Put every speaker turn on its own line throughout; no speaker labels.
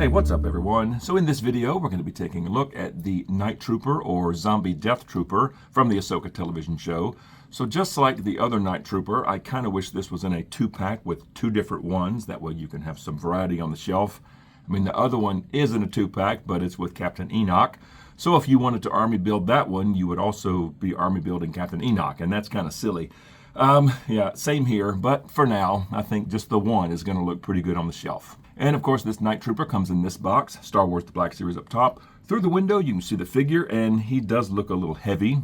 Hey, what's up everyone? So in this video, we're going to be taking a look at the Night Trooper or Zombie Death Trooper from the Ahsoka television show. So just like the other Night Trooper, I kind of wish this was in a 2-pack with 2 different ones. That way you can have some variety on the shelf. I mean, the other one is in a 2-pack, but it's with Captain Enoch. So if you wanted to army build that one, you would also be army building Captain Enoch, and that's kind of silly. Yeah, same here, but for now, I think just the one is going to look pretty good on the shelf. And of course, this Night Trooper comes in this box, Star Wars The Black Series up top. Through the window, you can see the figure, and he does look a little heavy.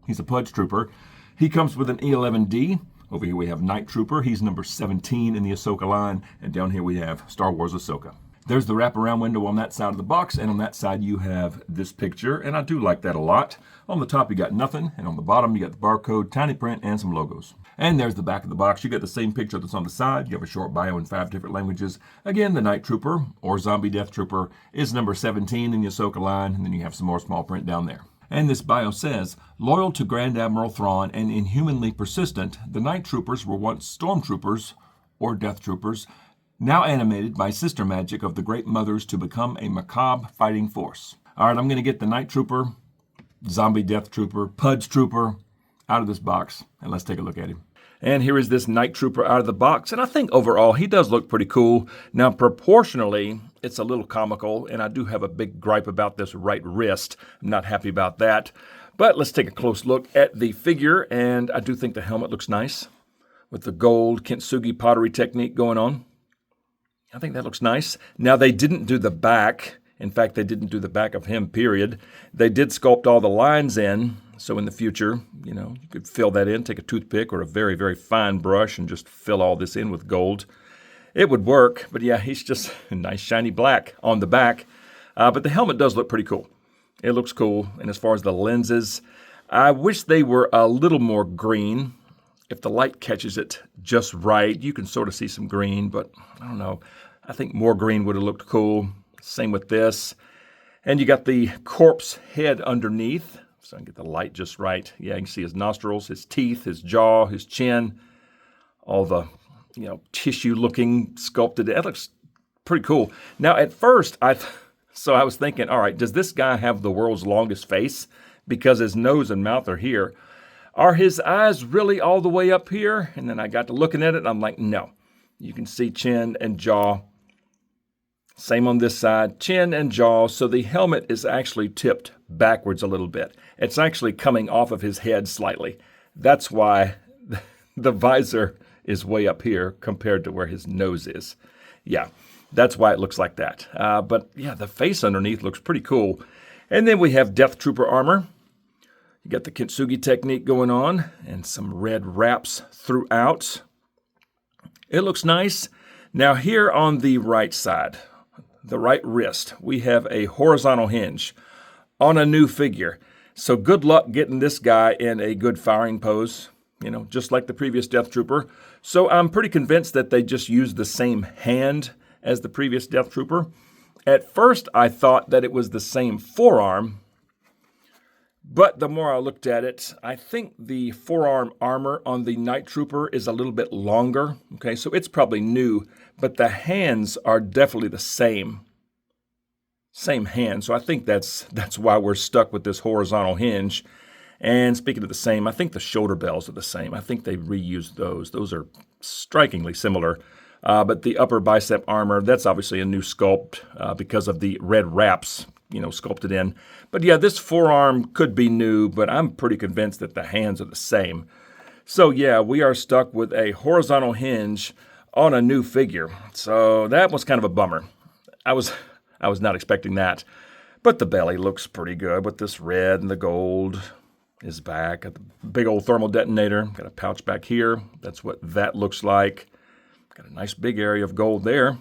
He's a Pudge Trooper. He comes with an E11D. Over here we have Night Trooper. He's number 17 in the Ahsoka line. And down here we have Star Wars Ahsoka. There's the wraparound window on that side of the box, and on that side you have this picture, and I do like that a lot. On the top you got nothing, and on the bottom you got the barcode, tiny print, and some logos. And there's the back of the box. You got the same picture that's on the side. You have a short bio in 5 different languages. Again, the Night Trooper, or Zombie Death Trooper, is number 17 in the Ahsoka line, and then you have some more small print down there. And this bio says, loyal to Grand Admiral Thrawn and inhumanly persistent, the Night Troopers were once stormtroopers, or Death Troopers, now animated by sister magic of the Great Mothers to become a macabre fighting force. All right, I'm going to get the Night Trooper, Zombie Death Trooper, Pudge Trooper out of this box, and let's take a look at him. And here is this Night Trooper out of the box, and I think overall he does look pretty cool. Now, proportionally, it's a little comical, and I do have a big gripe about this right wrist. I'm not happy about that. But let's take a close look at the figure, and I do think the helmet looks nice with the gold kintsugi pottery technique going on. I think that looks nice. Now, they didn't do the back. In fact, they didn't do the back of him, period. They did sculpt all the lines in. So in the future, you know, you could fill that in, take a toothpick or a very, very fine brush and just fill all this in with gold. It would work, but yeah, he's just a nice shiny black on the back. But the helmet does look pretty cool. It looks cool. And as far as the lenses, I wish they were a little more green. If the light catches it just right, you can sort of see some green, but I don't know. I think more green would have looked cool. Same with this. And you got the corpse head underneath, so I can get the light just right. Yeah, you can see his nostrils, his teeth, his jaw, his chin, all the, you know, tissue-looking sculpted. That looks pretty cool. Now, at first, I was thinking, all right, does this guy have the world's longest face? Because his nose and mouth are here. Are his eyes really all the way up here? And then I got to looking at it, and I'm like, no. You can see chin and jaw. Same on this side, chin and jaw. So the helmet is actually tipped backwards a little bit. It's actually coming off of his head slightly. That's why the visor is way up here compared to where his nose is. Yeah, that's why it looks like that. But yeah, the face underneath looks pretty cool. And then we have Death Trooper armor. You got the kintsugi technique going on and some red wraps throughout. It looks nice. Now here on the right side, the right wrist, we have a horizontal hinge on a new figure. So good luck getting this guy in a good firing pose, you know, just like the previous Death Trooper. So I'm pretty convinced that they just used the same hand as the previous Death Trooper. At first, I thought that it was the same forearm, but the more I looked at it, I think the forearm armor on the Night Trooper is a little bit longer. Okay, so it's probably new, but the hands are definitely the same. Same hand. So I think that's why we're stuck with this horizontal hinge. And speaking of the same, I think the shoulder bells are the same. I think they reused those. Those are strikingly similar. But the upper bicep armor, that's obviously a new sculpt because of the red wraps, you know, sculpted in. But yeah, this forearm could be new, but I'm pretty convinced that the hands are the same. So yeah, we are stuck with a horizontal hinge on a new figure. So that was kind of a bummer. I was not expecting that. But the belly looks pretty good with this red and the gold. His back, got the big old thermal detonator. Got a pouch back here. That's what that looks like. Got a nice big area of gold there.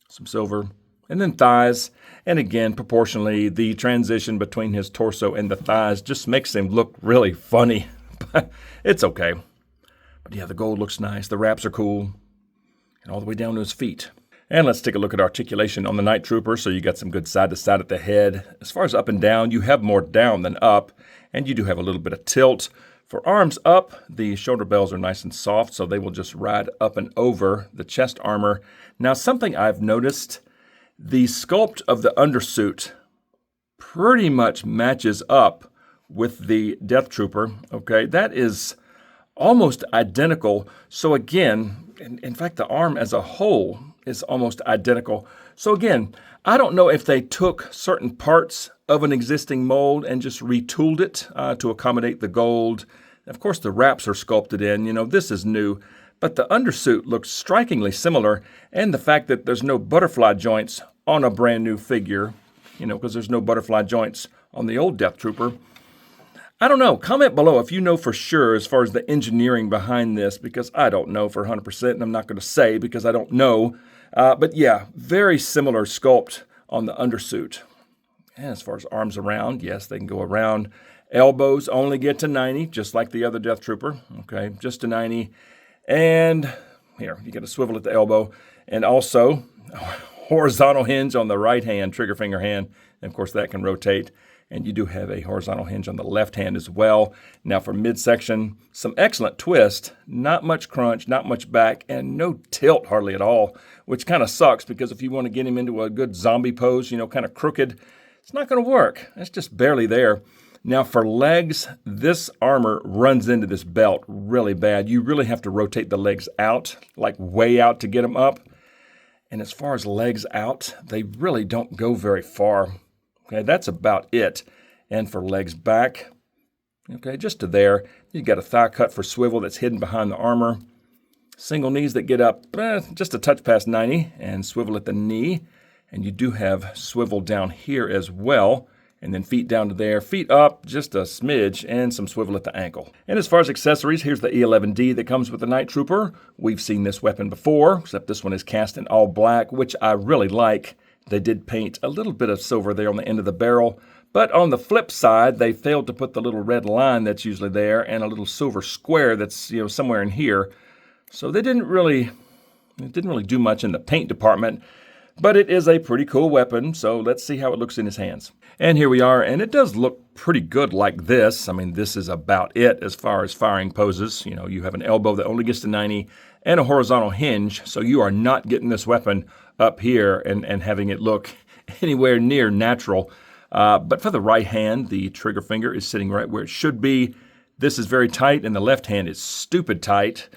Some silver. And then thighs. And again, proportionally, the transition between his torso and the thighs just makes him look really funny. But it's okay. But yeah, the gold looks nice. The wraps are cool. And all the way down to his feet. And let's take a look at articulation on the Night Trooper. So you got some good side to side at the head. As far as up and down, you have more down than up. And you do have a little bit of tilt. For arms up, the shoulder bells are nice and soft, so they will just ride up and over the chest armor. Now, something I've noticed The sculpt of the undersuit pretty much matches up with the Death Trooper. Okay, that is almost identical. So again, in fact, the arm as a whole is almost identical. So again, I don't know if they took certain parts of an existing mold and just retooled it to accommodate the gold. Of course, the wraps are sculpted in. You know, this is new. But the undersuit looks strikingly similar, and the fact that there's no butterfly joints on a brand new figure, you know, because there's no butterfly joints on the old Death Trooper. I don't know. Comment below if you know for sure as far as the engineering behind this, because I don't know for 100%, and I'm not going to say because I don't know. But yeah, very similar sculpt on the undersuit. And as far as arms around, yes, they can go around. Elbows only get to 90, just like the other Death Trooper. Okay, just to 90. And here, you get a swivel at the elbow. And also, horizontal hinge on the right hand, trigger finger hand. And of course, that can rotate. And you do have a horizontal hinge on the left hand as well. Now for midsection, some excellent twist, not much crunch, not much back, and no tilt hardly at all, which kind of sucks because if you want to get him into a good zombie pose, you know, kind of crooked, it's not going to work. It's just barely there. Now for legs, this armor runs into this belt really bad. You really have to rotate the legs out, like way out to get them up. And as far as legs out, they really don't go very far. Okay, that's about it. And for legs back, okay, just to there. You got a thigh cut for swivel that's hidden behind the armor. Single knees that get up just a touch past 90 and swivel at the knee. And you do have swivel down here as well. And then feet down to there, feet up just a smidge, and some swivel at the ankle. And as far as accessories, here's the E11D that comes with the Night Trooper. We've seen this weapon before, except this one is cast in all black, which I really like. They did paint a little bit of silver there on the end of the barrel, but on the flip side, they failed to put the little red line that's usually there and a little silver square that's, you know, somewhere in here. So they didn't really do much in the paint department. But it is a pretty cool weapon, so let's see how it looks in his hands. And here we are, and it does look pretty good like this. I mean, this is about it as far as firing poses. You know, you have an elbow that only gets to 90 and a horizontal hinge, so you are not getting this weapon up here and having it look anywhere near natural. But for the right hand, the trigger finger is sitting right where it should be. This is very tight, and the left hand is stupid tight.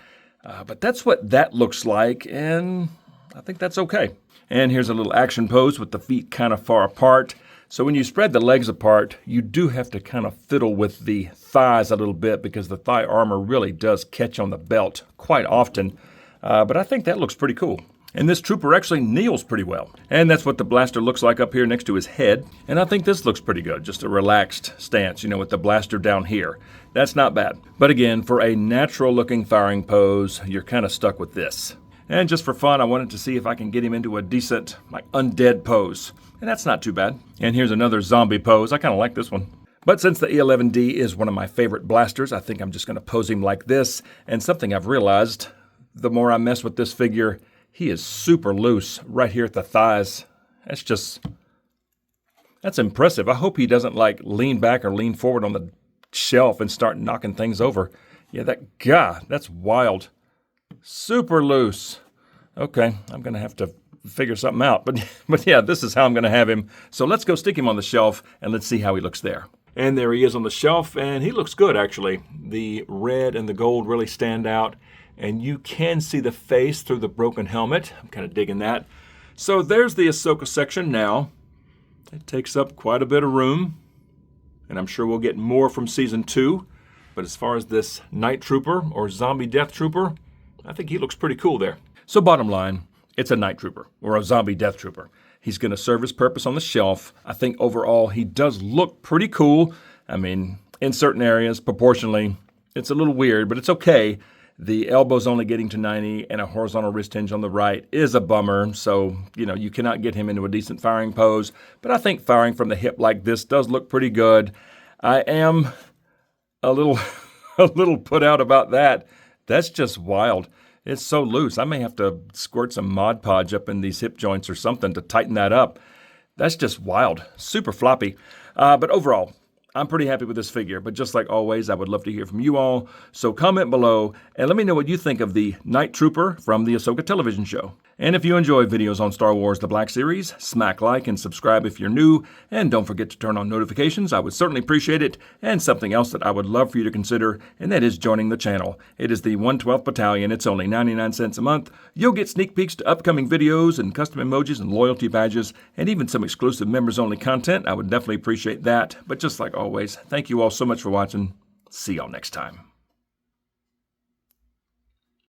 But that's what that looks like, and I think that's okay. And here's a little action pose with the feet kind of far apart. So when you spread the legs apart, you do have to kind of fiddle with the thighs a little bit because the thigh armor really does catch on the belt quite often. But I think that looks pretty cool. And this trooper actually kneels pretty well. And that's what the blaster looks like up here next to his head. And I think this looks pretty good, just a relaxed stance, you know, with the blaster down here. That's not bad. But again, for a natural looking firing pose, you're kind of stuck with this. And just for fun, I wanted to see if I can get him into a decent, like, undead pose. And that's not too bad. And here's another zombie pose. I kind of like this one. But since the E11D is one of my favorite blasters, I think I'm just going to pose him like this. And something I've realized, the more I mess with this figure, he is super loose right here at the thighs. That's impressive. I hope he doesn't, like, lean back or lean forward on the shelf and start knocking things over. Yeah, that's wild. Super loose. Okay, I'm going to have to figure something out. But yeah, this is how I'm going to have him. So let's go stick him on the shelf, and let's see how he looks there. And there he is on the shelf, and he looks good, actually. The red and the gold really stand out, and you can see the face through the broken helmet. I'm kind of digging that. So there's the Ahsoka section now. It takes up quite a bit of room, and I'm sure we'll get more from Season 2. But as far as this Night Trooper or Zombie Death Trooper, I think he looks pretty cool there. So bottom line, it's a Night Trooper or a Zombie Death Trooper. He's going to serve his purpose on the shelf. I think overall he does look pretty cool. I mean, in certain areas, proportionally, it's a little weird, but it's okay. The elbow's only getting to 90 and a horizontal wrist hinge on the right is a bummer. So, you know, you cannot get him into a decent firing pose. But I think firing from the hip like this does look pretty good. I am a little put out about that. That's just wild. It's so loose. I may have to squirt some Mod Podge up in these hip joints or something to tighten that up. That's just wild. Super floppy. But overall, I'm pretty happy with this figure. But just like always, I would love to hear from you all. So comment below and let me know what you think of the Night Trooper from the Ahsoka television show. And if you enjoy videos on Star Wars The Black Series, smack like and subscribe if you're new, and don't forget to turn on notifications. I would certainly appreciate it. And something else that I would love for you to consider, and that is joining the channel. It is the 112th Battalion. It's only 99 cents a month. You'll get sneak peeks to upcoming videos and custom emojis and loyalty badges, and even some exclusive members-only content. I would definitely appreciate that. But just like always, thank you all so much for watching. See y'all next time.